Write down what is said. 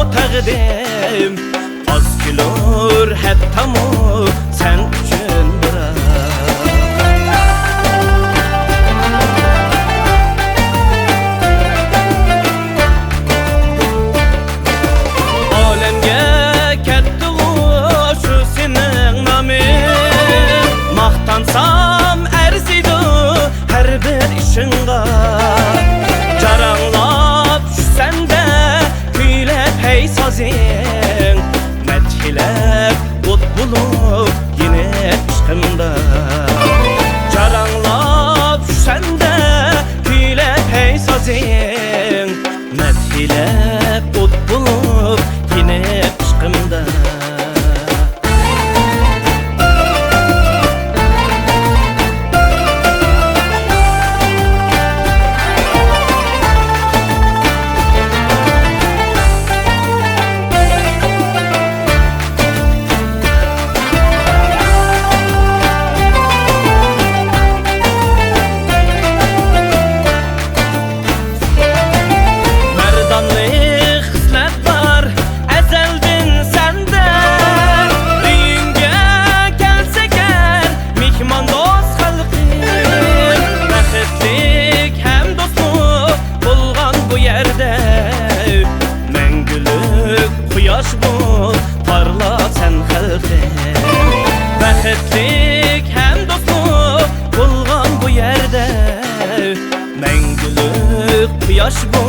mu təqdim az gülür hətta mu sen üçün bırak. Alemge kettiği şu senin namın, maqtansam ərzidi her bir işinga. Caranlap düşsəndə küylep hey sazin, mədhilep ot bulup yine işqimda. Caranlap düşsəndə küylep hey sazin, mədhilep ot bulup yine işqimda. Quyosh bu parla sen xalqim, baxtlik ham do'stlik bo'lgan bu yerda. Mangulik quyosh bu